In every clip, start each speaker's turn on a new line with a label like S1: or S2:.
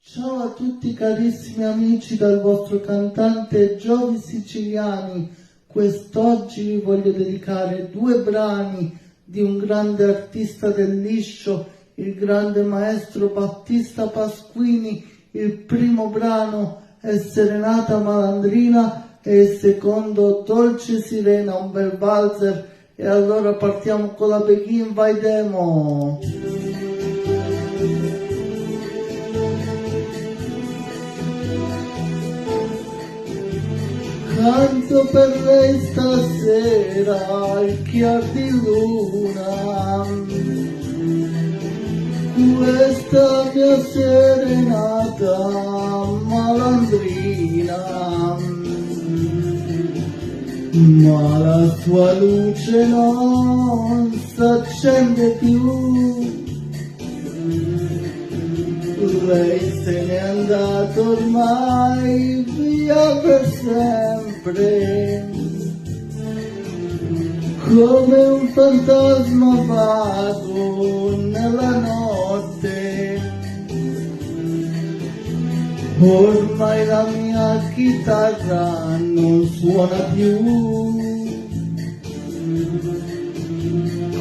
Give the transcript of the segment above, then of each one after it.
S1: Ciao a tutti carissimi amici dal vostro cantante Giovi Siciliani. Quest'oggi vi voglio dedicare 2 brani di un grande artista del liscio, il grande maestro Battista Pasquini. Il primo brano è Serenata Malandrina e il secondo Dolce Sirena, un bel valzer. E allora partiamo con la Begin, vai demo! Canto per lei stasera il chiar di luna, questa mia serenata malandrina, ma la sua luce non s'accende più. Lei se n'è andato ormai via per sempre, come un fantasma vago nella notte. Ormai la mia chitarra non suona più,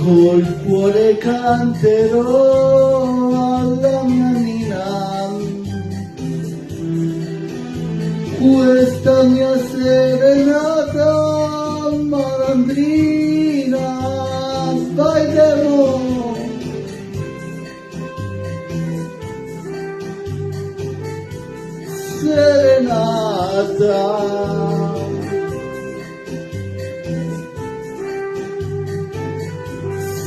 S1: col cuore canterò alla mia Nina, questa mia serenata malandrina. Vai demo! Serenata,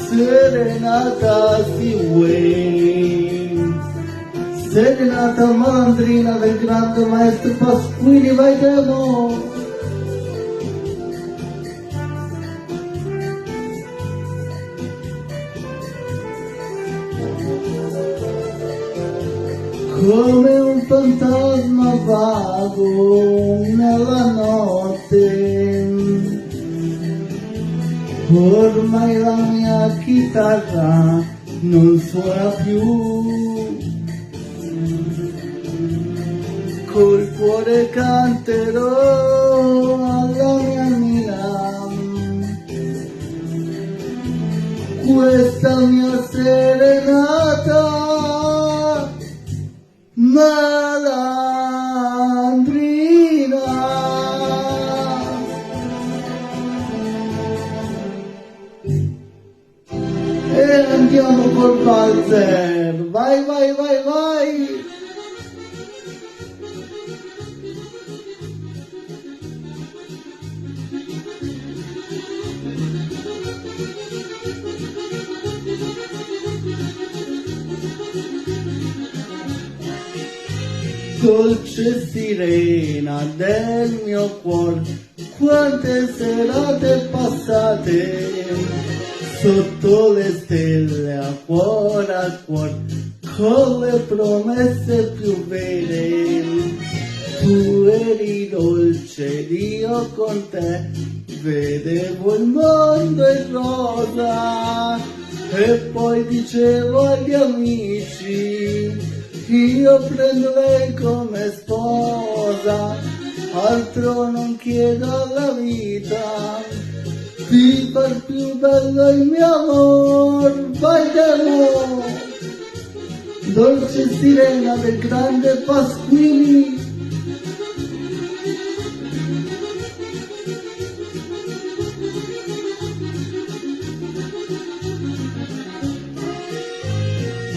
S1: serenata si vuoi, serenata malandrina del grande maestro Pasquini, vai demo! Come un fantasma vago nella notte, ormai la mia chitarra non suona più, col cuore canterò alla mia Nina, questa mia serenata malandrina. E andiamo col valzer, vai vai vai vai. Dolce sirena del mio cuore, quante serate passate sotto le stelle a cuore, con le promesse più vere. Tu eri dolce ed io con te vedevo il mondo in rosa, e poi dicevo agli amici io prendo lei come sposa, altro non chiedo alla vita, di far più bello il mio amor. Vai demo! Dolce sirena del grande Pasquini.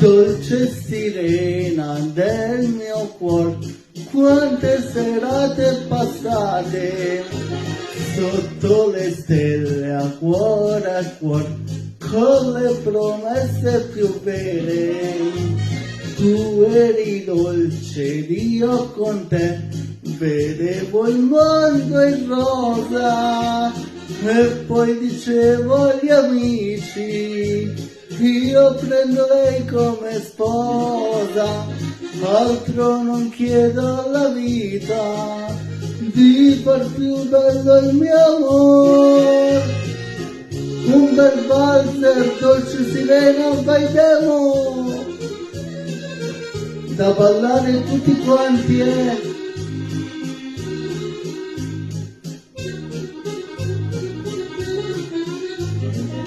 S1: Dolce sirena del mio cuore, quante serate passate sotto le stelle a cuore, con le promesse più vere. Tu eri dolce ed io con te vedevo il mondo in rosa, e poi dicevo agli amici io prendo lei come sposa, altro non chiedo alla vita, di far più bello il mio amor. Un bel valzer, dolce sirena, vai demo! da ballare tutti quanti,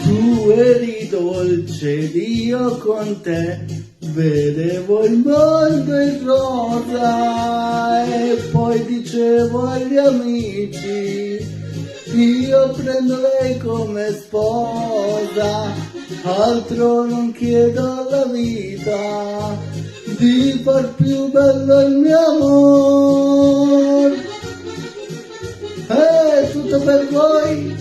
S1: Tu eri dolce ed io con te vedevo il mondo in rosa e poi dicevo agli amici io prendo lei come sposa, altro non chiedo alla vita di far più bello il mio amor. Tutto per voi.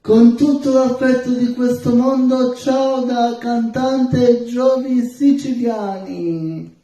S1: Con tutto l'affetto di questo mondo, ciao da cantante Giovi Siciliani.